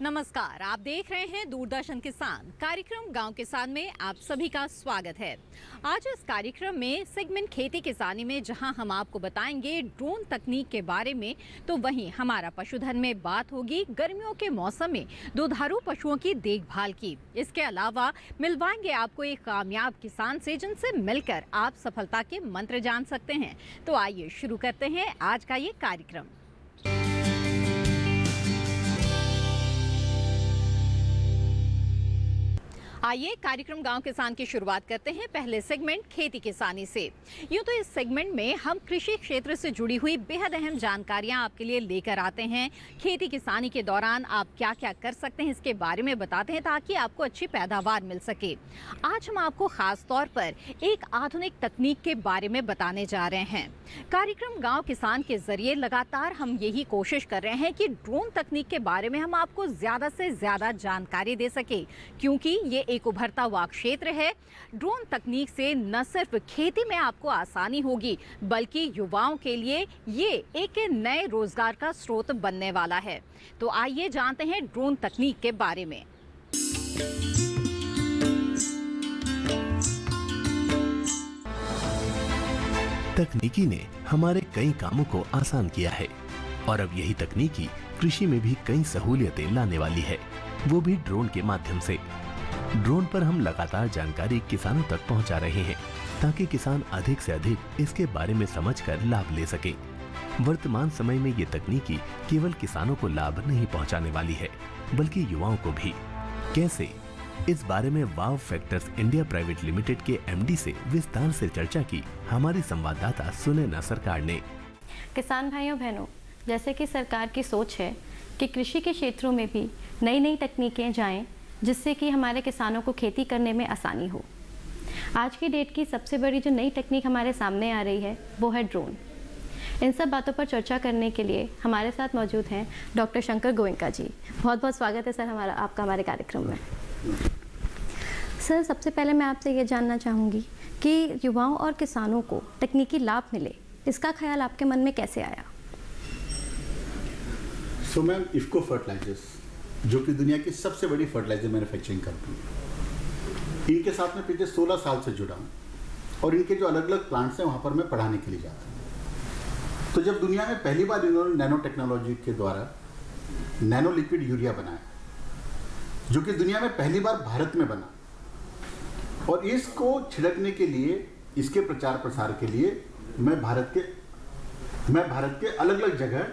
नमस्कार, आप देख रहे हैं दूरदर्शन किसान कार्यक्रम गांव किसान में आप सभी का स्वागत है। आज इस कार्यक्रम में सेगमेंट खेती किसानी में जहां हम आपको बताएंगे ड्रोन तकनीक के बारे में, तो वहीं हमारा पशुधन में बात होगी गर्मियों के मौसम में दुधारू पशुओं की देखभाल की। इसके अलावा मिलवाएंगे आपको एक कामयाब किसान से जिनसे मिलकर आप सफलता के मंत्र जान सकते हैं। तो आइए शुरू करते हैं आज का ये कार्यक्रम। आइए कार्यक्रम गांव किसान की शुरुआत करते हैं पहले सेगमेंट खेती किसानी से। यूँ तो इस सेगमेंट में हम कृषि क्षेत्र से जुड़ी हुई बेहद अहम जानकारियां आपके लिए लेकर आते हैं। खेती किसानी के दौरान आप क्या क्या कर सकते हैं इसके बारे में बताते हैं ताकि आपको अच्छी पैदावार मिल सके। आज हम आपको खास तौर पर एक आधुनिक तकनीक के बारे में बताने जा रहे हैं। कार्यक्रम गाँव किसान के जरिए लगातार हम यही कोशिश कर रहे हैं कि ड्रोन तकनीक के बारे में हम आपको ज़्यादा से ज़्यादा जानकारी दे सके, क्योंकि ये एक उभरता हुआ क्षेत्र है। ड्रोन तकनीक से न सिर्फ खेती में आपको आसानी होगी बल्कि युवाओं के लिए ये एक नए रोजगार का स्रोत बनने वाला है। तो आइए जानते हैं ड्रोन तकनीक के बारे में। तकनीकी ने हमारे कई कामों को आसान किया है और अब यही तकनीकी कृषि में भी कई सहूलियतें लाने वाली है, वो भी ड्रोन के माध्यम से। ड्रोन पर हम लगातार जानकारी किसानों तक पहुंचा रहे हैं ताकि किसान अधिक से अधिक इसके बारे में समझकर लाभ ले सके। वर्तमान समय में ये तकनीकी केवल किसानों को लाभ नहीं पहुंचाने वाली है बल्कि युवाओं को भी। कैसे, इस बारे में वाव फैक्टर्स इंडिया प्राइवेट लिमिटेड के एमडी से विस्तार से चर्चा की हमारी संवाददाता सुनैना सरकार ने। किसान भाइयों बहनों, जैसे कि सरकार की सोच है कि कृषि के क्षेत्रों में भी नई नई तकनीकें जाएं जिससे कि हमारे किसानों को खेती करने में आसानी हो। आज की डेट की सबसे बड़ी जो नई तकनीक हमारे सामने आ रही है वो है ड्रोन। इन सब बातों पर चर्चा करने के लिए हमारे साथ मौजूद हैं डॉक्टर शंकर गोयनका जी। बहुत बहुत स्वागत है सर आपका हमारे कार्यक्रम में। सर, सबसे पहले मैं आपसे ये जानना चाहूँगी कि युवाओं और किसानों को तकनीकी लाभ मिले, इसका ख्याल आपके मन में कैसे आया? मैम, इफ्को फर्टिलाइजर्स जो कि दुनिया की सबसे बड़ी फर्टिलाइजर मैन्युफैक्चरिंग कंपनी है, इनके साथ में पिछले 16 साल से जुड़ा हूँ और इनके जो अलग अलग प्लांट्स हैं वहाँ पर मैं पढ़ाने के लिए जाता हूँ। तो जब दुनिया में पहली बार इन्होंने नैनो टेक्नोलॉजी के द्वारा नैनो लिक्विड यूरिया बनाया, जो कि दुनिया में पहली बार भारत में बना, और इसको छिड़कने के लिए, इसके प्रचार प्रसार के लिए मैं भारत के अलग अलग जगह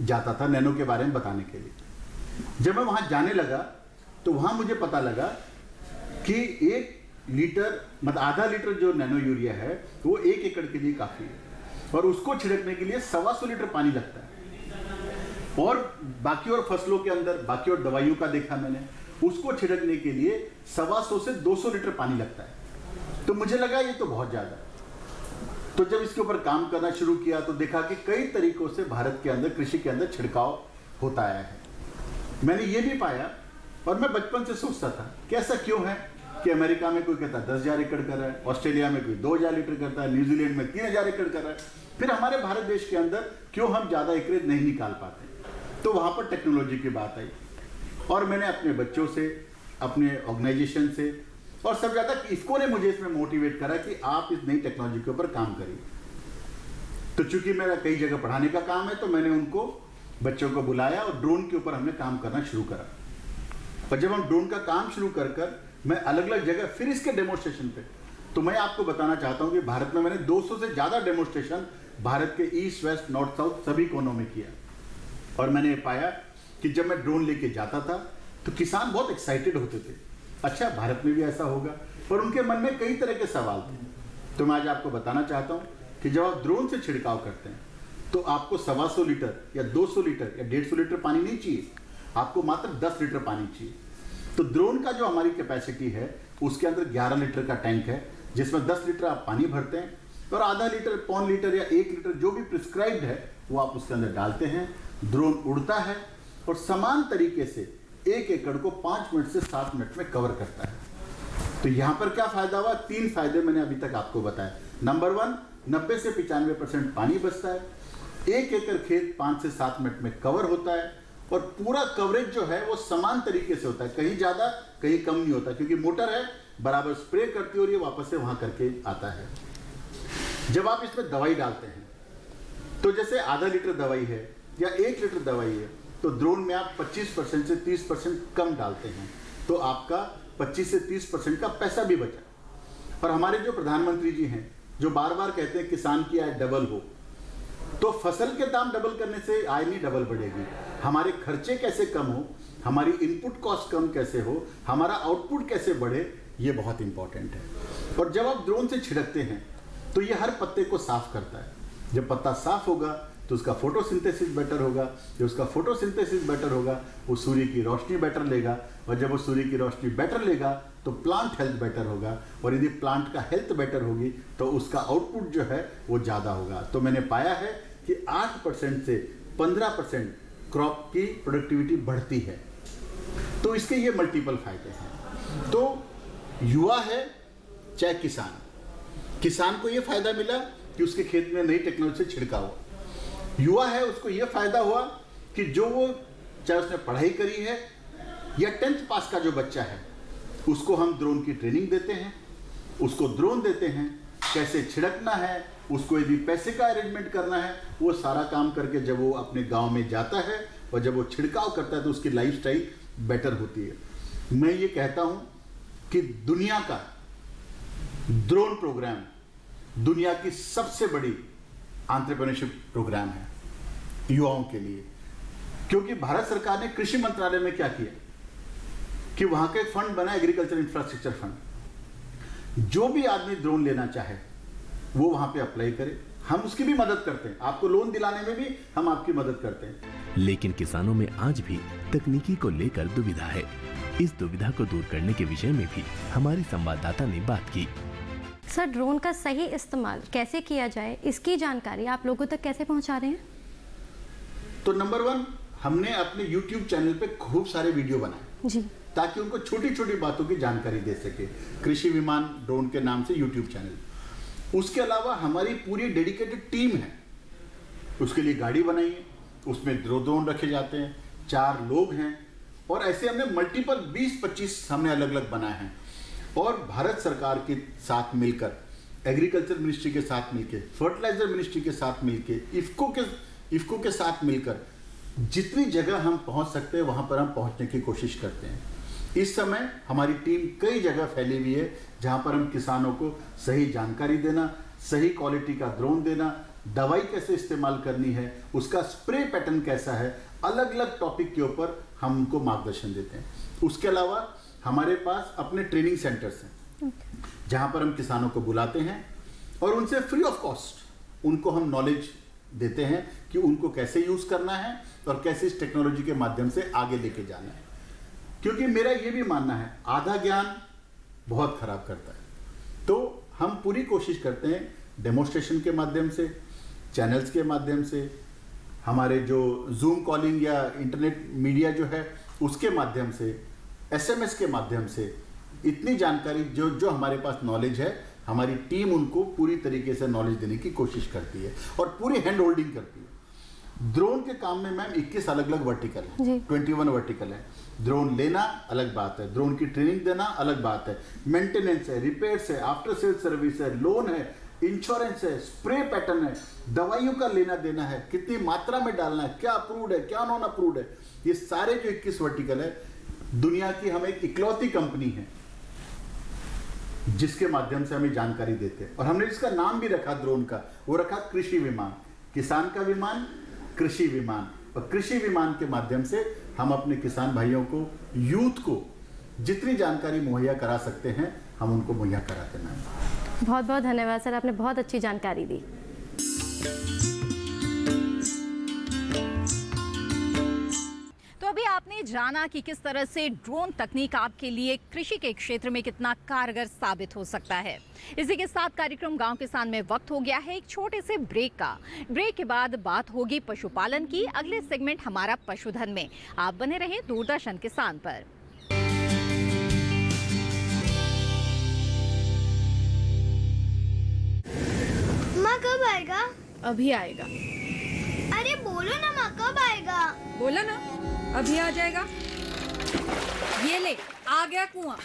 जाता था नैनो के बारे में बताने के लिए। जब मैं वहाँ जाने लगा तो वहाँ मुझे पता लगा कि 1 लीटर मतलब आधा लीटर जो नैनो यूरिया है वो 1 एकड़ के लिए काफ़ी है और उसको छिड़कने के लिए 125 लीटर पानी लगता है। और बाकी और फसलों के अंदर बाकी और दवाइयों का देखा मैंने, उसको छिड़कने के लिए 125 से 200 लीटर पानी लगता है। तो मुझे लगा ये तो बहुत ज़्यादा। तो जब इसके ऊपर काम करना शुरू किया तो देखा कि कई तरीकों से भारत के अंदर कृषि के अंदर छिड़काव होता आया है। मैंने ये भी पाया, और मैं बचपन से सोचता था कि ऐसा क्यों है कि अमेरिका में कोई कहता है 10,000 एकड़ कर रहा है, ऑस्ट्रेलिया में कोई 2,000 लीटर करता है, न्यूजीलैंड में 3,000 एकड़ कर रहा है, फिर हमारे भारत देश के अंदर क्यों हम ज़्यादा एकरेज नहीं निकाल पाते। तो वहाँ पर टेक्नोलॉजी की बात आई और मैंने अपने बच्चों से, अपने ऑर्गेनाइजेशन से और सब ज़्यादा इफ्को ने मुझे इसमें मोटिवेट करा कि आप इस नई टेक्नोलॉजी के ऊपर काम करिए। तो चूंकि मेरा कई जगह पढ़ाने का काम है तो मैंने उनको बच्चों को बुलाया और ड्रोन के ऊपर हमने काम करना शुरू करा। और जब हम ड्रोन का काम शुरू कर मैं अलग अलग जगह फिर इसके डेमोन्स्ट्रेशन पे, तो मैं आपको बताना चाहता हूँ कि भारत में मैंने 200 से ज़्यादा डेमोन्स्ट्रेशन भारत के ईस्ट वेस्ट नॉर्थ साउथ सभी कोनों में किया। और मैंने पाया कि जब मैं ड्रोन लेके जाता था तो किसान बहुत एक्साइटेड होते थे, अच्छा भारत में भी ऐसा होगा, और उनके मन में कई तरह के सवाल थे। तो मैं आज आपको बताना चाहता हूँ कि जब आप ड्रोन से छिड़काव करते हैं तो आपको 125 लीटर या 200 लीटर या 150 लीटर पानी नहीं चाहिए, आपको मात्र 10 लीटर पानी चाहिए। तो ड्रोन का जो हमारी कैपेसिटी है उसके अंदर 11 लीटर का टैंक है जिसमें 10 लीटर आप पानी भरते हैं और आधा लीटर, पौन लीटर या 1 लीटर जो भी प्रिस्क्राइब्ड है वो आप उसके अंदर डालते हैं। ड्रोन उड़ता है और समान तरीके से 1 एकड़ को 5 मिनट से 7 मिनट में कवर करता है। तो यहाँ पर क्या फायदा हुआ? 3 फायदे मैंने अभी तक आपको बताया। नंबर 1, 90 से 95% पानी बचता है, 1 एकड़ खेत 5 से 7 मिनट में कवर होता है और पूरा कवरेज जो है वो समान तरीके से होता है, कहीं ज़्यादा कहीं कम नहीं होता, क्योंकि मोटर है बराबर स्प्रे करती है और ये वापस से वहाँ करके आता है। जब आप इसमें दवाई डालते हैं तो जैसे आधा लीटर दवाई है या 1 लीटर दवाई है, तो ड्रोन में आप 25% से 30% कम डालते हैं, तो आपका 25 से 30% का पैसा भी बचा। और हमारे जो प्रधानमंत्री जी हैं जो बार बार कहते हैं किसान की आय डबल हो, तो फसल के दाम डबल करने से आय नहीं डबल बढ़ेगी। हमारे खर्चे कैसे कम हो, हमारी इनपुट कॉस्ट कम कैसे हो, हमारा आउटपुट कैसे बढ़े, ये बहुत इंपॉर्टेंट है। और जब आप ड्रोन से छिड़कते हैं तो ये हर पत्ते को साफ करता है। जब पत्ता साफ होगा तो उसका फोटोसिंथेसिस बेटर होगा। जब उसका फोटोसिंथेसिस बेटर होगा वो सूर्य की रोशनी बेटर लेगा, और जब वो सूर्य की रोशनी बेटर लेगा तो प्लांट हेल्थ बेटर होगा, और यदि प्लांट का हेल्थ बेटर होगी तो उसका आउटपुट जो है वो ज़्यादा होगा। तो मैंने पाया है कि 8% से 15% क्रॉप की प्रोडक्टिविटी बढ़ती है। तो इसके ये मल्टीपल फायदे हैं। तो युवा है चाहे किसान को ये फायदा मिला कि उसके खेत में नई टेक्नोलॉजी से छिड़काव हुआ। युवा है उसको ये फायदा हुआ कि जो वो चाहे उसने पढ़ाई करी है या 10th पास का जो बच्चा है उसको हम ड्रोन की ट्रेनिंग देते हैं, उसको ड्रोन देते हैं, कैसे छिड़कना है, उसको यदि पैसे का अरेंजमेंट करना है, वो सारा काम करके जब वो अपने गांव में जाता है और जब वो छिड़काव करता है तो उसकी लाइफस्टाइल बेटर होती है। मैं ये कहता हूँ कि दुनिया का ड्रोन प्रोग्राम दुनिया की सबसे बड़ी एंटरप्रेन्योरशिप प्रोग्राम है युवाओं के लिए। क्योंकि भारत सरकार ने कृषि मंत्रालय में क्या किया कि वहां का एक फंड बना, एग्रीकल्चर इंफ्रास्ट्रक्चर फंड। जो भी आदमी ड्रोन लेना चाहे वो वहां पे अप्लाई करे, हम उसकी भी मदद करते हैं, आपको लोन दिलाने में भी हम आपकी मदद करते हैं। लेकिन किसानों में आज भी तकनीकी को लेकर दुविधा है। इस दुविधा को दूर करने के विषय में भी हमारी संवाददाता ने बात की। सर, ड्रोन का सही इस्तेमाल कैसे किया जाए, इसकी जानकारी आप लोगों तक कैसे पहुंचा रहे हैं? तो नंबर 1, हमने अपने YouTube चैनल पे खूब सारे वीडियो बनाए जी, ताकि उनको छोटी छोटी बातों की जानकारी दे सके। कृषि विमान ड्रोन के नाम से YouTube चैनल। उसके अलावा हमारी पूरी डेडिकेटेड टीम है, उसके लिए गाड़ी बनाई है, उसमें ड्रोन रखे जाते हैं, 4 लोग हैं, और ऐसे हमने मल्टीपल 20-25 हमने अलग अलग बनाए हैं। और भारत सरकार के साथ मिलकर, एग्रीकल्चर मिनिस्ट्री के साथ मिलकर, फर्टिलाइजर मिनिस्ट्री के साथ मिलकर, इफ्को के साथ मिलकर जितनी जगह हम पहुंच सकते हैं वहां पर हम पहुंचने की कोशिश करते हैं। इस समय हमारी टीम कई जगह फैली हुई है जहां पर हम किसानों को सही जानकारी देना, सही क्वालिटी का ड्रोन देना, दवाई कैसे इस्तेमाल करनी है, उसका स्प्रे पैटर्न कैसा है, अलग अलग टॉपिक के ऊपर हम उनको मार्गदर्शन देते हैं। उसके अलावा हमारे पास अपने ट्रेनिंग सेंटर्स हैं जहां पर हम किसानों को बुलाते हैं और उनसे फ्री ऑफ कॉस्ट उनको हम नॉलेज देते हैं कि उनको कैसे यूज करना है और कैसे इस टेक्नोलॉजी के माध्यम से आगे लेके जाना है। क्योंकि मेरा ये भी मानना है आधा ज्ञान बहुत खराब करता है। तो हम पूरी कोशिश करते हैं डेमोस्ट्रेशन के माध्यम से, चैनल्स के माध्यम से, हमारे जो जूम कॉलिंग या इंटरनेट मीडिया जो है उसके माध्यम से, SMS के माध्यम से, इतनी जानकारी जो हमारे पास नॉलेज है हमारी टीम उनको पूरी तरीके से नॉलेज देने की कोशिश करती है और पूरी हैंड होल्डिंग करती है। ड्रोन के काम में मैम 21 अलग अलग वर्टिकल है, 21 वर्टिकल है। ड्रोन लेना अलग बात है, ड्रोन की ट्रेनिंग देना अलग बात है, मेंटेनेंस है, रिपेयर्स है, आफ्टर सेल सर्विस है, लोन है, इंश्योरेंस है, स्प्रे पैटर्न है, दवाइयों का लेना देना है, कितनी मात्रा में डालना है, क्या अप्रूव्ड है, क्या नॉन अप्रूव्ड है, ये सारे जो 21 वर्टिकल है, दुनिया की हम एक इकलौती कंपनी है जिसके माध्यम से हमें जानकारी देते हैं। और हमने इसका नाम भी रखा ड्रोन का, वो रखा कृषि विमान। किसान का विमान, कृषि विमान। और कृषि विमान के माध्यम से हम अपने किसान भाइयों को, यूथ को जितनी जानकारी मुहैया करा सकते हैं हम उनको मुहैया कराते हैं। बहुत बहुत धन्यवाद सर, आपने बहुत अच्छी जानकारी दी। तो अभी आपने जाना कि किस तरह से ड्रोन तकनीक आपके लिए कृषि के क्षेत्र में कितना कारगर साबित हो सकता है। इसी के साथ कार्यक्रम गांव किसान में वक्त हो गया है एक छोटे से ब्रेक का। ब्रेक के बाद बात होगी पशुपालन की। अगले सेगमेंट हमारा पशुधन में। आप बने रहें दूरदर्शन किसान पर। माँ कब आएगा? अभी आएगा। अरे बोलो ना माँ, कब आएगा? बोला ना। अभी आ जाएगा। ये ले, आ गया कुआं।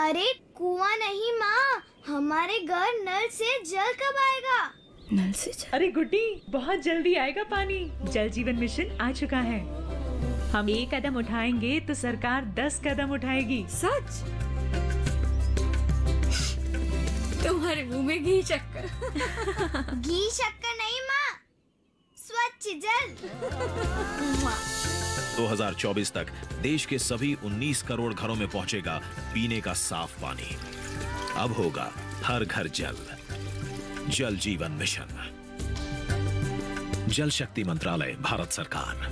अरे कुआं नहीं माँ, हमारे घर नल से जल कब आएगा? नल से जल? अरे गुड्डी, बहुत जल्दी आएगा पानी। जल जीवन मिशन आ चुका है। हम 1 कदम उठाएंगे तो सरकार 10 कदम उठाएगी। सच? तुम्हारे मुंह में घी शक्कर। घी शक्कर नहीं माँ, स्वच्छ जल। 2024 तक देश के सभी 19 करोड़ घरों में पहुंचेगा पीने का साफ पानी। अब होगा हर घर जल। जल जीवन मिशन, जल शक्ति मंत्रालय, भारत सरकार।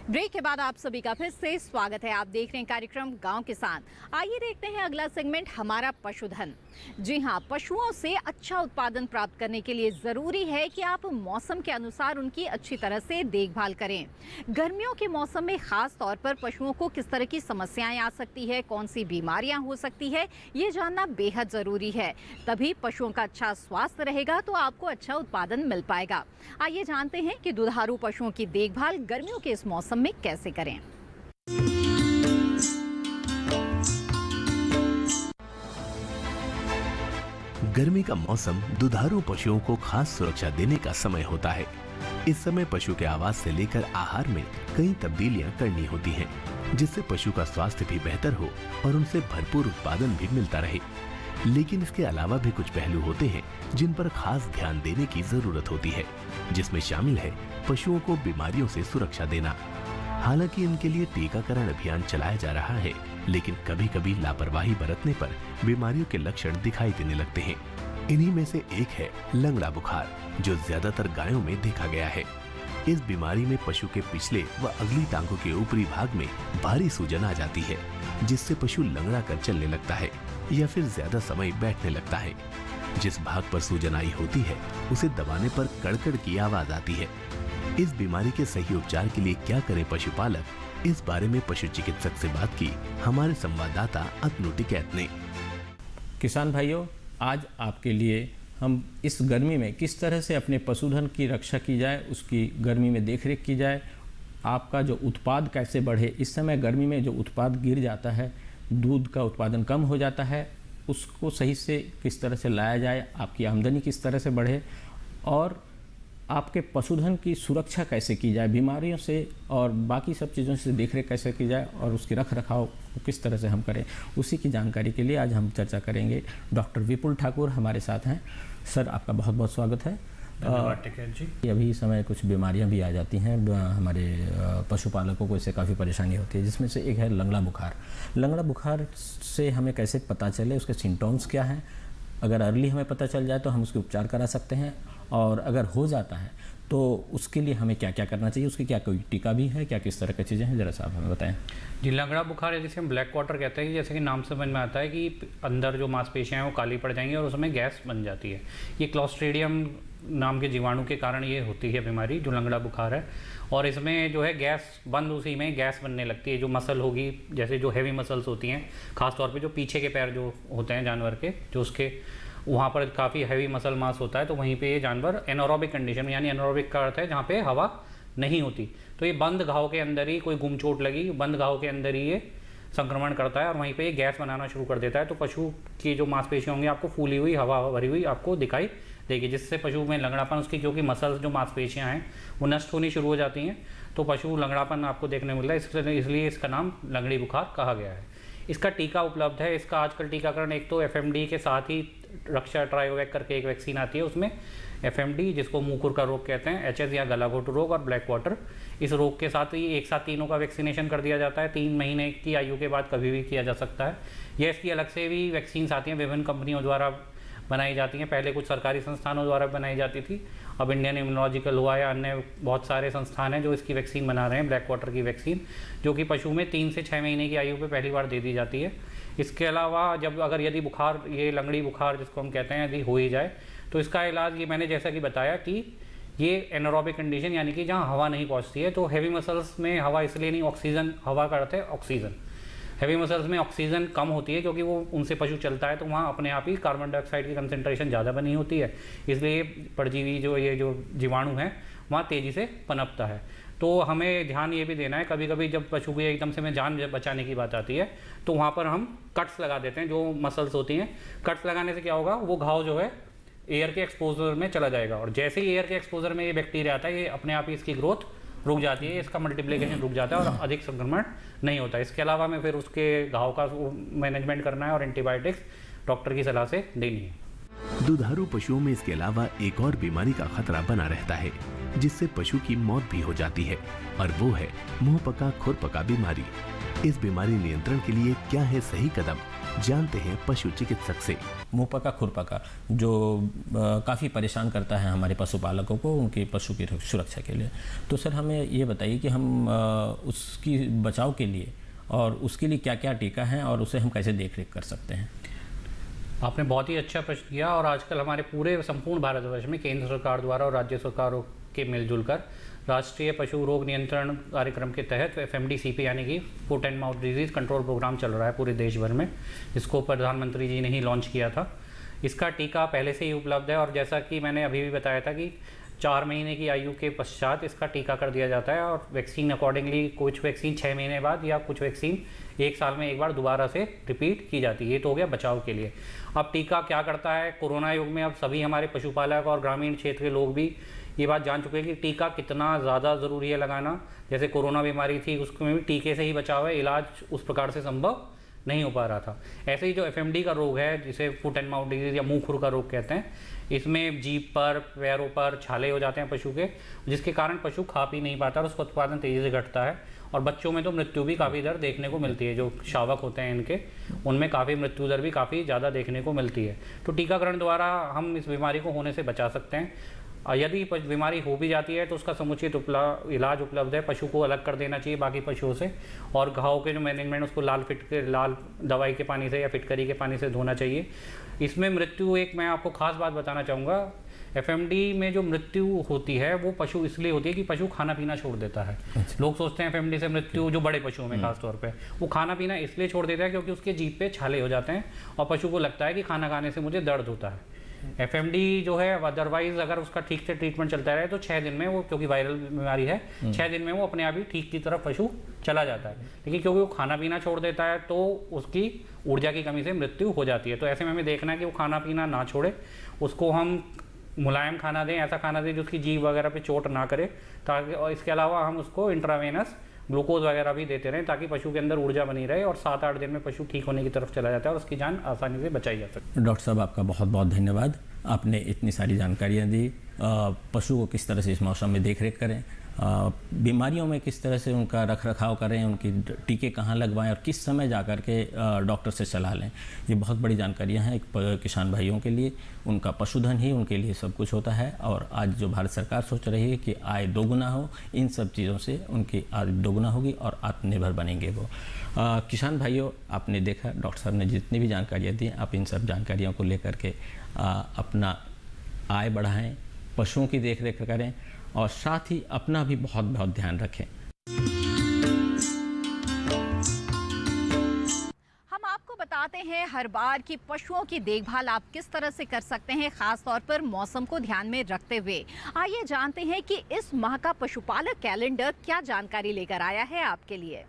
ब्रेक के बाद आप सभी का फिर से स्वागत है। आप देख रहे हैं कार्यक्रम गांव किसान। आइए देखते हैं अगला सेगमेंट, हमारा पशुधन। जी हां, पशुओं से अच्छा उत्पादन प्राप्त करने के लिए ज़रूरी है कि आप मौसम के अनुसार उनकी अच्छी तरह से देखभाल करें। गर्मियों के मौसम में ख़ास तौर पर पशुओं को किस तरह की समस्याएं आ सकती है, कौन सी बीमारियां हो सकती है, ये जानना बेहद ज़रूरी है। तभी पशुओं का अच्छा स्वास्थ्य रहेगा तो आपको अच्छा उत्पादन मिल पाएगा। आइए जानते हैं कि दुधारू पशुओं की देखभाल गर्मियों के इस मौसम में कैसे करें। गर्मी का मौसम दुधारू पशुओं को खास सुरक्षा देने का समय होता है। इस समय पशु के आवास से लेकर आहार में कई तब्दीलियां करनी होती हैं, जिससे पशु का स्वास्थ्य भी बेहतर हो और उनसे भरपूर उत्पादन भी मिलता रहे। लेकिन इसके अलावा भी कुछ पहलू होते हैं जिन पर खास ध्यान देने की जरूरत होती है, जिसमें शामिल है पशुओं को बीमारियों से सुरक्षा देना। हालांकि इनके लिए टीकाकरण अभियान चलाया जा रहा है, लेकिन कभी कभी लापरवाही बरतने पर बीमारियों के लक्षण दिखाई देने लगते हैं। इन्हीं में से एक है लंगड़ा बुखार, जो ज्यादातर गायों में देखा गया है। इस बीमारी में पशु के पिछले व अगली टांगों के ऊपरी भाग में भारी सूजन आ जाती है, जिससे पशु लंगड़ा कर चलने लगता है या फिर ज्यादा समय बैठने लगता है। जिस भाग पर सूजन आई होती है उसे दबाने पर कड़कड़ की आवाज आती है। इस बीमारी के सही उपचार के लिए क्या करे पशुपालक, इस बारे में पशु चिकित्सक से बात की हमारे संवाददाता अतनु टिकैत ने। किसान भाइयों, आज आपके लिए हम इस गर्मी में किस तरह से अपने पशुधन की रक्षा की जाए, उसकी गर्मी में देखरेख की जाए, आपका जो उत्पाद कैसे बढ़े। इस समय गर्मी में जो उत्पाद गिर जाता है, दूध का उत्पादन कम हो जाता है, उसको सही से किस तरह से लाया जाए, आपकी आमदनी किस तरह से बढ़े और आपके पशुधन की सुरक्षा कैसे की जाए बीमारियों से और बाकी सब चीज़ों से देखरेख कैसे की जाए और उसकी रख रखाव को किस तरह से हम करें, उसी की जानकारी के लिए आज हम चर्चा करेंगे। डॉक्टर विपुल ठाकुर हमारे साथ हैं। सर, आपका बहुत बहुत स्वागत है। धन्यवाद टिकैत जी। अभी समय कुछ बीमारियां भी आ जाती हैं, हमारे पशुपालकों को इससे काफ़ी परेशानी होती है, जिसमें से एक है लंगड़ा बुखार। लंगड़ा बुखार से हमें कैसे पता चले, उसके सिम्टम्स क्या हैं? अगर अर्ली हमें पता चल जाए तो हम उसके उपचार करा सकते हैं, और अगर हो जाता है तो उसके लिए हमें क्या क्या करना चाहिए, उसकी क्या कोई टीका भी है, क्या किस तरह की चीज़ें हैं, ज़रा सा आप हमें बताएं। जी, लंगड़ा बुखार है जिसे हम ब्लैक वाटर कहते हैं, जैसे कि नाम से समझ में आता है कि अंदर जो मांसपेशियां हैं वो काली पड़ जाएंगी और उसमें गैस बन जाती है। ये क्लोस्ट्रीडियम नाम के जीवाणु के कारण ये होती है बीमारी, जो लंगड़ा बुखार है। और इसमें जो है गैस बंद, उसी में गैस बनने लगती है। जो मसल होगी, जैसे जो हैवी मसल्स होती हैं, खासतौर पर जो पीछे के पैर जो होते हैं जानवर के, जो उसके वहाँ पर काफ़ी हैवी मसल मास होता है, तो वहीं पे ये जानवर एनारोबिक कंडीशन में, यानी एनारोबिक का अर्थ है जहाँ पे हवा नहीं होती, तो ये बंद घाव के अंदर ही, कोई गुम चोट लगी, बंद घाव के अंदर ही ये संक्रमण करता है और वहीं पे ये गैस बनाना शुरू कर देता है। तो पशु की जो मांसपेशियाँ होंगी आपको फूली हुई, हवा भरी हुई आपको दिखाई देगी, जिससे पशु में लंगड़ापन, उसकी क्योंकि मसल्स जो मांसपेशियाँ हैं वो नष्ट होनी शुरू हो जाती हैं, तो पशु लंगड़ापन आपको देखने मिल रहा है। इसलिए इसका नाम लंगड़ी बुखार कहा गया है। इसका टीका उपलब्ध है। इसका आजकल टीकाकरण एक तो FMD के साथ ही रक्षा ट्रायोवैक करके एक वैक्सीन आती है, उसमें FMD जिसको मुंह का रोग कहते हैं, HS या गलाघोटू रोग और ब्लैक वाटर, इस रोग के साथ ही एक साथ तीनों का वैक्सीनेशन कर दिया जाता है। 3 महीने की आयु के बाद कभी भी किया जा सकता है। यह इसकी अलग से भी वैक्सीन आती हैं, विभिन्न कंपनियों द्वारा बनाई जाती हैं। पहले कुछ सरकारी संस्थानों द्वारा बनाई जाती थी, अब इंडियन इम्यूनोलॉजिकल हुआ या अन्य बहुत सारे संस्थान हैं जो इसकी वैक्सीन बना रहे हैं, ब्लैक वाटर की वैक्सीन, जो कि पशु में 3 से 6 महीने की आयु पे पहली बार दे दी जाती है। इसके अलावा यदि बुखार, ये लंगड़ी बुखार जिसको हम कहते हैं, यदि हो ही जाए तो इसका इलाज, ये मैंने जैसा कि बताया कि ये एनारोबिक कंडीशन, यानी कि जहाँ हवा नहीं पहुँचती है, तो हैवी मसल्स में हवा इसलिए नहीं, ऑक्सीजन, हवा का अर्थ है ऑक्सीजन, हैवी मसल्स में ऑक्सीजन कम होती है क्योंकि वो उनसे पशु चलता है, तो वहाँ अपने आप ही कार्बन डाइऑक्साइड की कंसनट्रेशन ज़्यादा बनी होती है, इसलिए परजीवी जो जीवाणु है वहाँ तेज़ी से पनपता है। तो हमें ध्यान ये भी देना है, कभी कभी जब पशु की एकदम से में जान बचाने की बात आती है तो वहाँ पर हम कट्स लगा देते हैं, जो मसल्स होती हैं। कट्स लगाने से क्या होगा, वो घाव जो है एयर के एक्सपोजर में चला जाएगा, और जैसे ही एयर के एक्सपोजर में ये बैक्टीरिया आता है, ये अपने आप ही इसकी ग्रोथ रुक जाती है, इसका मल्टीप्लिकेशन रुक जाता है और अधिक संक्रमण नहीं होता। इसके अलावा हमें फिर उसके घाव का मैनेजमेंट करना है और एंटीबायोटिक्स डॉक्टर की सलाह से देनी है। दुधारू पशुओं में इसके अलावा एक और बीमारी का खतरा बना रहता है, जिससे पशु की मौत भी हो जाती है, और वो है मुंहपका खुरपका बीमारी। इस बीमारी नियंत्रण के लिए क्या है सही कदम, जानते हैं पशु चिकित्सक से। मुंहपका खुरपका जो काफ़ी परेशान करता है हमारे पशुपालकों को उनके पशु की सुरक्षा के लिए, तो सर हमें ये बताइए कि हम उसकी बचाव के लिए और उसके लिए क्या क्या टीका है और उसे हम कैसे देख रेख कर सकते हैं। आपने बहुत ही अच्छा प्रश्न किया, और आजकल हमारे पूरे संपूर्ण भारतवर्ष में केंद्र सरकार द्वारा और राज्य सरकारों के मिलजुल कर राष्ट्रीय पशु रोग नियंत्रण कार्यक्रम के तहत FMDCP यानी कि foot and mouth disease control programme चल रहा है पूरे देश भर में। इसको प्रधानमंत्री जी ने ही लॉन्च किया था। इसका टीका पहले से ही उपलब्ध है, और जैसा कि मैंने अभी भी बताया था कि 4 महीने की आयु के पश्चात इसका टीका कर दिया जाता है, और वैक्सीन अकॉर्डिंगली कुछ वैक्सीन 6 महीने बाद या कुछ वैक्सीन 1 साल में एक बार दोबारा से रिपीट की जाती है। ये तो हो गया बचाव के लिए। अब टीका क्या करता है, कोरोना युग में अब सभी हमारे पशुपालक और ग्रामीण क्षेत्र के लोग भी ये बात जान चुके हैं कि टीका कितना ज़्यादा ज़रूरी है लगाना। जैसे कोरोना बीमारी थी, उसमें भी टीके से ही बचाव है, इलाज उस प्रकार से संभव नहीं हो पा रहा था। ऐसे ही जो FMD का रोग है, जिसे फुट एंड माउथ डिजीज़ या मुंह खुर का रोग कहते हैं, इसमें जीभ पर, पैरों पर छाले हो जाते हैं पशु के, जिसके कारण पशु खा पी नहीं पाता और उसका उत्पादन तेज़ी से घटता है, और बच्चों में तो मृत्यु भी काफ़ी दर देखने को मिलती है। जो शावक होते हैं इनके, उनमें काफ़ी मृत्यु दर भी काफ़ी ज़्यादा देखने को मिलती है। तो टीकाकरण द्वारा हम इस बीमारी को होने से बचा सकते हैं। यदि बीमारी हो भी जाती है तो उसका समुचित इलाज उपलब्ध है। पशु को अलग कर देना चाहिए बाकी पशुओं से, और घाव के जो मैनेजमेंट उसको लाल दवाई के पानी से या फिटकरी के पानी से धोना चाहिए। इसमें मृत्यु, एक मैं आपको खास बात बताना चाहूँगा, FMD में जो मृत्यु होती है वो पशु इसलिए होती है कि पशु खाना पीना छोड़ देता है। लोग सोचते हैं FMD से मृत्यु जो बड़े पशुओं में खासतौर पे, वो खाना पीना इसलिए छोड़ देता है क्योंकि उसके जीभ पे छाले हो जाते हैं और पशु को लगता है कि खाना खाने से मुझे दर्द होता है। FMD जो है अदरवाइज अगर उसका ठीक से ट्रीटमेंट चलता रहे तो 6 दिन में वो, क्योंकि वायरल बीमारी है, 6 दिन में वो अपने आप ही ठीक की तरफ पशु चला जाता है। लेकिन क्योंकि वो खाना पीना छोड़ देता है तो उसकी ऊर्जा की कमी से मृत्यु हो जाती है। तो ऐसे में हमें देखना है कि वो खाना पीना ना छोड़े, उसको हम मुलायम खाना दें, ऐसा खाना दें जो उसकी जीभ वगैरह पे चोट ना करे, ताकि, और इसके अलावा हम उसको इंट्रावेनस ग्लूकोज वगैरह भी देते रहें ताकि पशु के अंदर ऊर्जा बनी रहे, और 7-8 दिन में पशु ठीक होने की तरफ चला जाता है और उसकी जान आसानी से बचाई जा सकती है। डॉक्टर साहब, आपका बहुत बहुत धन्यवाद। आपने इतनी सारी जानकारियाँ दी, पशु को किस तरह से इस मौसम में देख रेख करें, बीमारियों में किस तरह से उनका रख रखाव करें, उनकी टीके कहाँ लगवाएं और किस समय जा कर के डॉक्टर से सलाह लें। ये बहुत बड़ी जानकारियाँ हैं एक किसान भाइयों के लिए। उनका पशुधन ही उनके लिए सब कुछ होता है, और आज जो भारत सरकार सोच रही है कि आय दोगुना हो, इन सब चीज़ों से उनकी आय दोगुना होगी और आत्मनिर्भर बनेंगे वो। किसान भाइयों, आपने देखा डॉक्टर साहब ने जितनी भी जानकारियाँ दी, आप इन सब जानकारियों को लेकर के अपना आय बढ़ाएं, पशुओं की देख रेख करें और साथ ही अपना भी बहुत बहुत ध्यान रखें। हम आपको बताते हैं हर बार कि पशुओं की देखभाल आप किस तरह से कर सकते हैं, खास तौर पर मौसम को ध्यान में रखते हुए। आइए जानते हैं कि इस माह का पशुपालक कैलेंडर क्या जानकारी लेकर आया है आपके लिए।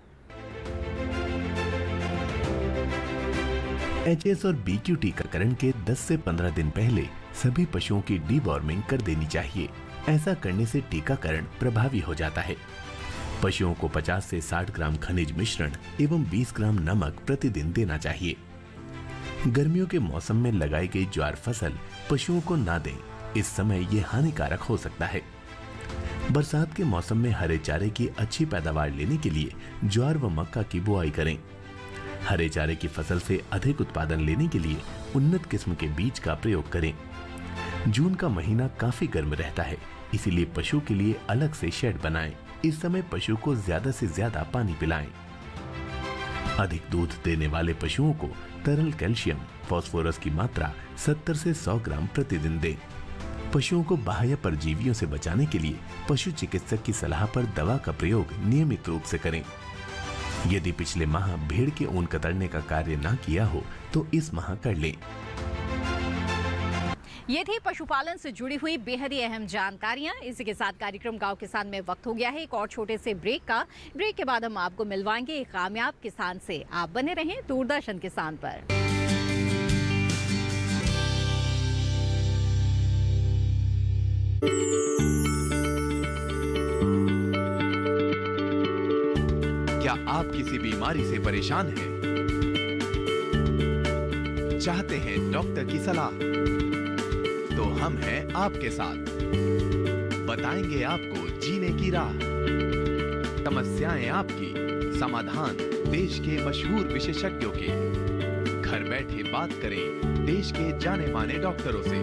HS और BQ टीकाकरण के 10 से 15 दिन पहले सभी पशुओं की डीवॉर्मिंग कर देनी चाहिए। ऐसा करने से टीकाकरण प्रभावी हो जाता है। पशुओं को 50 से 60 ग्राम खनिज मिश्रण एवं 20 ग्राम नमक प्रतिदिन देना चाहिए। गर्मियों के मौसम में लगाई गई ज्वार फसल पशुओं को ना दें, इस समय ये हानिकारक हो सकता है। बरसात के मौसम में हरे चारे की अच्छी पैदावार लेने के लिए ज्वार व मक्का की बुआई करें। हरे चारे की फसल से अधिक उत्पादन लेने के लिए उन्नत किस्म के बीज का प्रयोग करें। जून का महीना काफी गर्म रहता है, इसीलिए पशु के लिए अलग से शेड बनाएं। इस समय पशु को ज्यादा से ज्यादा पानी पिलाएं। अधिक दूध देने वाले पशुओं को तरल कैल्शियम, फास्फोरस की मात्रा 70 से 100 ग्राम प्रतिदिन दें। पशुओं को बाह्य परजीवियों से बचाने के लिए पशु चिकित्सक की सलाह पर दवा का प्रयोग नियमित रूप से करें। यदि पिछले माह भेड़ के ऊन कतरने का कार्य न किया हो तो इस माह कर लें। ये थी पशुपालन से जुड़ी हुई बेहद ही अहम जानकारियां। इसी के साथ कार्यक्रम गांव किसान में वक्त हो गया है एक और छोटे से ब्रेक का। ब्रेक के बाद हम आपको मिलवाएंगे एक कामयाब किसान से। आप बने रहें दूरदर्शन किसान पर। क्या आप किसी बीमारी से परेशान हैं? चाहते हैं डॉक्टर की सलाह? तो हम हैं आपके साथ। बताएंगे आपको जीने की राह। समस्याएं आपकी, समाधान देश के मशहूर विशेषज्ञों के। घर बैठे बात करें देश के जाने माने डॉक्टरों से।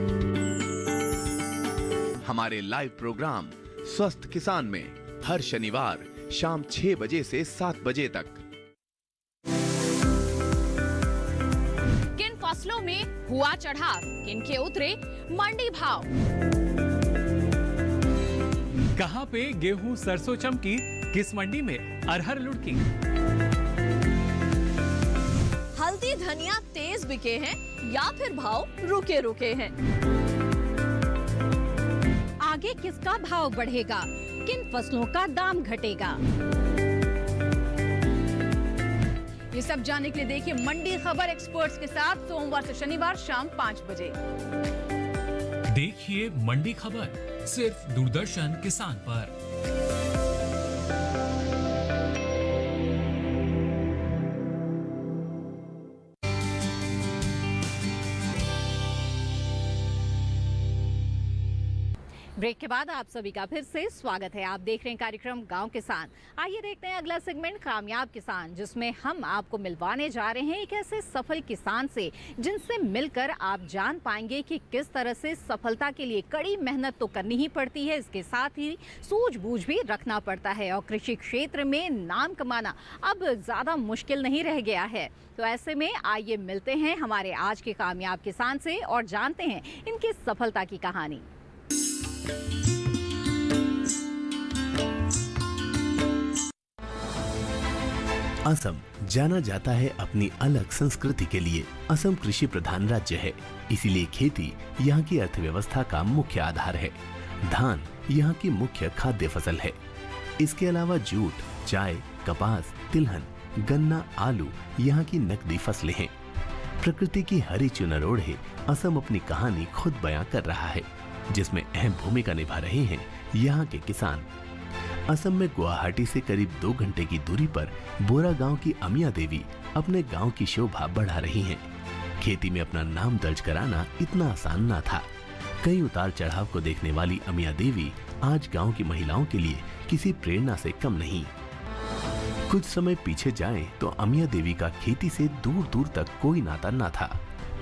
हमारे लाइव प्रोग्राम स्वस्थ किसान में हर शनिवार शाम 6 बजे से 7 बजे तक। किन फसलों में हुआ चढ़ाव, किन के उतरे मंडी भाव, कहां पे गेहूं सरसों चमकी, किस मंडी में अरहर लुढ़की। हल्दी धनिया तेज बिके हैं या फिर भाव रुके रुके हैं। आगे किसका भाव बढ़ेगा, किन फसलों का दाम घटेगा, ये सब जानने के लिए देखिए मंडी खबर एक्सपर्ट्स के साथ सोमवार से शनिवार शाम 5 बजे। देखिए मंडी खबर सिर्फ दूरदर्शन किसान पर। ब्रेक के बाद आप सभी का फिर से स्वागत है। आप देख रहे हैं कार्यक्रम गांव किसान। आइए देखते हैं अगला सेगमेंट कामयाब किसान, जिसमें हम आपको मिलवाने जा रहे हैं एक ऐसे सफल किसान से जिनसे मिलकर आप जान पाएंगे कि किस तरह से सफलता के लिए कड़ी मेहनत तो करनी ही पड़ती है, इसके साथ ही सूझबूझ भी रखना पड़ता है और कृषि क्षेत्र में नाम कमाना अब ज़्यादा मुश्किल नहीं रह गया है। तो ऐसे में आइए मिलते हैं हमारे आज के कामयाब किसान से और जानते हैं इनकी सफलता की कहानी। असम जाना जाता है अपनी अलग संस्कृति के लिए। असम कृषि प्रधान राज्य है, इसीलिए खेती यहाँ की अर्थव्यवस्था का मुख्य आधार है। धान यहाँ की मुख्य खाद्य फसल है। इसके अलावा जूट, चाय, कपास, तिलहन, गन्ना, आलू यहाँ की नकदी फसलें हैं। प्रकृति की हरी चुनर ओढ़े असम अपनी कहानी खुद बयां कर रहा है, जिसमें अहम भूमिका निभा रहे हैं यहाँ के किसान। असम में गुवाहाटी से करीब 2 घंटे की दूरी पर बोरा गांव की अमिया देवी अपने गांव की शोभा बढ़ा रही हैं। खेती में अपना नाम दर्ज कराना इतना आसान ना था। कई उतार चढ़ाव को देखने वाली अमिया देवी आज गांव की महिलाओं के लिए किसी प्रेरणा से कम नहीं। कुछ समय पीछे जाएं तो अमिया देवी का खेती से दूर दूर तक कोई नाता ना था।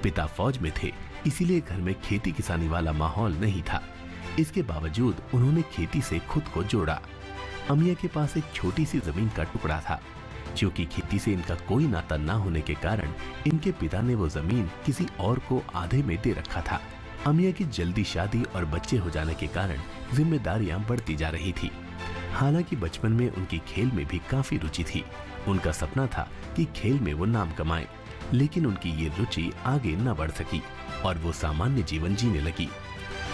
पिता फौज में थे, इसीलिए घर में खेती किसानी वाला माहौल नहीं था। इसके बावजूद उन्होंने खेती से खुद को जोड़ा। अमिया के पास एक छोटी सी जमीन का टुकड़ा था। क्योंकि खेती से इनका कोई नाता ना होने के कारण इनके पिता ने वो जमीन किसी और को आधे में दे रखा था। अमिया की जल्दी शादी और बच्चे हो जाने के कारण जिम्मेदारियां बढ़ती जा रही थी। हालांकि बचपन में उनकी खेल में भी काफी रुचि थी। उनका सपना था कि खेल में वो नाम कमाएं, लेकिन उनकी ये रुचि आगे न बढ़ सकी और वो सामान्य जीवन जीने लगी।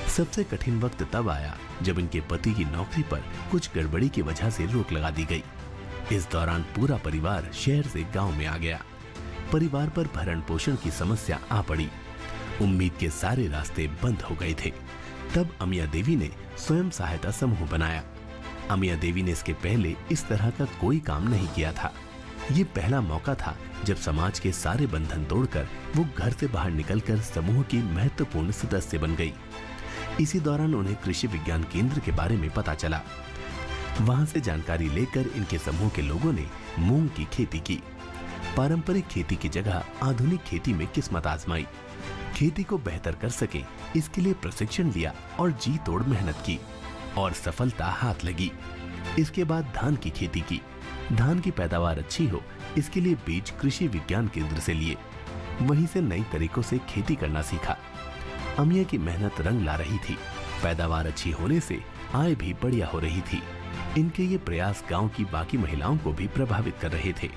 सबसे कठिन वक्त तब आया जब इनके पति की नौकरी पर कुछ गड़बड़ी की वजह से रोक लगा दी गई। इस दौरान पूरा परिवार शहर से गांव में आ गया। परिवार पर भरण पोषण की समस्या आ पड़ी। उम्मीद के सारे रास्ते बंद हो गए थे। तब अमिया देवी ने स्वयं सहायता समूह बनाया। अमिया देवी ने इसके पहले इस तरह का कोई काम नहीं किया था। ये पहला मौका था जब समाज के सारे बंधन तोड़कर वो घर से बाहर निकलकर समूह की महत्वपूर्ण सदस्य बन गई। इसी दौरान उन्हें कृषि विज्ञान केंद्र के बारे में पता चला। वहां से जानकारी लेकर इनके समूह के लोगों ने मूंग की खेती की। पारंपरिक खेती की जगह आधुनिक खेती में किस्मत आजमाई। खेती को बेहतर कर सके इसके लिए प्रशिक्षण लिया और जी तोड़ मेहनत की और सफलता हाथ लगी। इसके बाद धान की खेती की। धान की पैदावार अच्छी हो इसके लिए बीज कृषि विज्ञान केंद्र से लिए। वहीं से नई तरीकों से खेती करना सीखा। अमिया की मेहनत रंग ला रही थी। पैदावार अच्छी होने से आय भी बढ़िया हो रही थी। इनके ये प्रयास गांव की बाकी महिलाओं को भी प्रभावित कर रहे थे।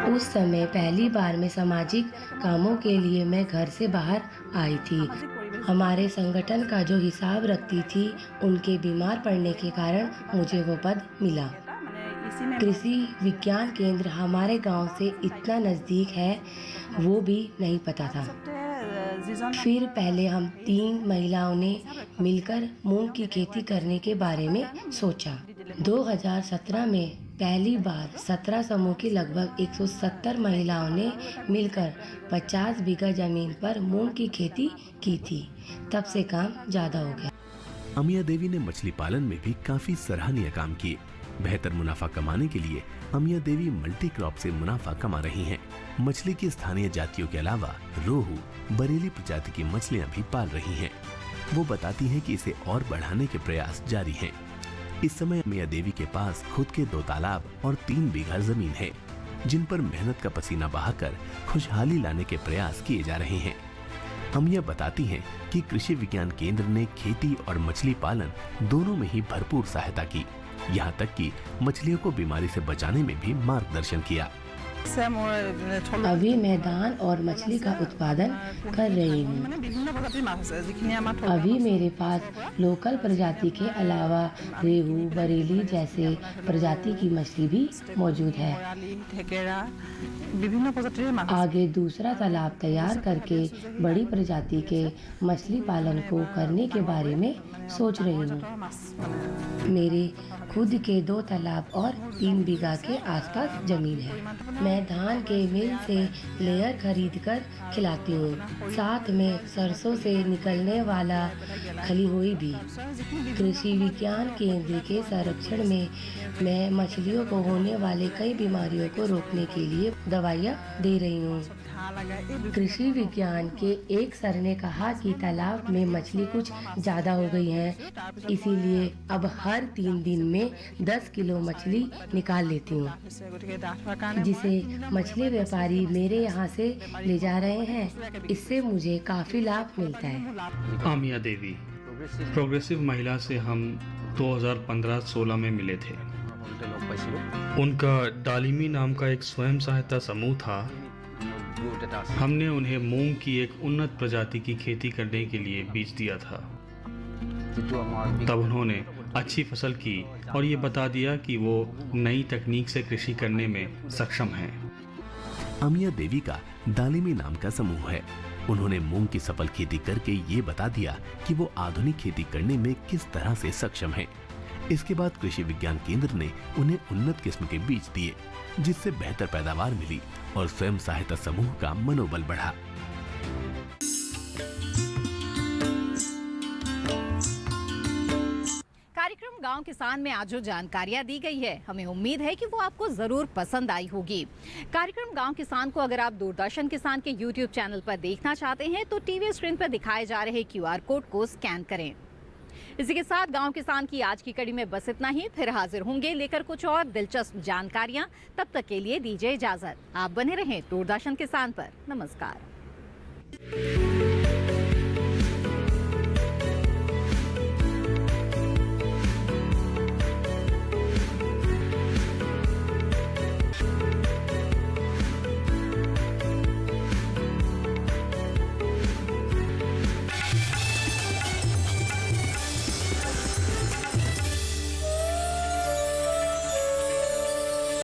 उस समय पहली बार मैं सामाजिक कामों के लिए मैं घर से बाहर आई थी। हमारे संगठन का जो हिसाब रखती थी, उनके बीमार पड़ने के कारण मुझे वो पद मिला। कृषि विज्ञान केंद्र हमारे गांव से इतना नज़दीक है, वो भी नहीं पता था। फिर पहले हम 3 महिलाओं ने मिलकर मूंग की खेती करने के बारे में सोचा। 2017 में पहली बार 17 समूह की लगभग 170 महिलाओं ने मिलकर 50 बीघा जमीन पर मूंग की खेती की थी। तब से काम ज़्यादा हो गया। अमिया देवी ने मछली पालन में भी काफी सराहनीय काम किए। बेहतर मुनाफा कमाने के लिए अमिया देवी मल्टी क्रॉप से मुनाफा कमा रही हैं। मछली की स्थानीय जातियों के अलावा रोहू, बरेली प्रजाति की मछलियां भी पाल रही हैं। वो बताती हैं कि इसे और बढ़ाने के प्रयास जारी हैं। इस समय अमिया देवी के पास खुद के 2 तालाब और 3 बीघा जमीन है, जिन पर मेहनत का पसीना बहाकर खुशहाली लाने के प्रयास किए जा रहे हैं। अमिया बताती हैं कि कृषि विज्ञान केंद्र ने खेती और मछली पालन दोनों में ही भरपूर सहायता की। यहाँ तक कि मछलियों को बीमारी से बचाने में भी मार्गदर्शन किया। अभी मैं धान और मछली का उत्पादन कर रही हूँ। अभी मेरे पास लोकल प्रजाति के अलावा रेहू, बरेली जैसे प्रजाति की मछली भी मौजूद है। आगे दूसरा तालाब तैयार करके बड़ी प्रजाति के मछली पालन को करने के बारे में सोच रही हूँ। मेरे खुद के 2 तालाब और 3 बीघा के आसपास जमीन है। मैं धान के मिल से लेयर खरीद कर खिलाती हूँ, साथ में सरसों से निकलने वाला खली हुई भी। कृषि विज्ञान केंद्र के संरक्षण में मैं मछलियों को होने वाले कई बीमारियों को रोकने के लिए दवाइयाँ दे रही हूँ। कृषि विज्ञान के एक सर ने कहा कि तालाब में मछली कुछ ज़्यादा हो गई है, इसीलिए अब हर 3 दिन में 10 किलो मछली निकाल लेती हूँ, जिसे मछली व्यापारी मेरे यहाँ से ले जा रहे हैं। इससे मुझे काफ़ी लाभ मिलता है। आमिया देवी प्रोग्रेसिव महिला से हम 2015-16 में मिले थे। उनका डालिमी नाम का एक स्वयं सहायता समूह था। हमने उन्हें मूंग की एक उन्नत प्रजाति की खेती करने के लिए बीज दिया था। तब उन्होंने अच्छी फसल की और ये बता दिया कि वो नई तकनीक से कृषि करने में सक्षम हैं। अमिया देवी का दालिमी नाम का समूह है। उन्होंने मूंग की सफल खेती करके ये बता दिया कि वो आधुनिक खेती करने में किस तरह से सक्षम है। इसके बाद कृषि विज्ञान केंद्र ने उन्हें उन्नत किस्म के बीज दिए, जिससे बेहतर पैदावार मिली और स्वयं सहायता समूह का मनोबल बढ़ा। कार्यक्रम गांव किसान में आज जो जानकारियां दी गई है, हमें उम्मीद है कि वो आपको जरूर पसंद आई होगी। कार्यक्रम गांव किसान को अगर आप दूरदर्शन किसान के YouTube चैनल पर देखना चाहते हैं तो टीवी स्क्रीन पर दिखाए जा रहे QR कोड को स्कैन करें। इसी के साथ गांव किसान की आज की कड़ी में बस इतना ही। फिर हाजिर होंगे लेकर कुछ और दिलचस्प जानकारियां। तब तक के लिए दीजिए इजाजत। आप बने रहें दूरदर्शन किसान पर। नमस्कार।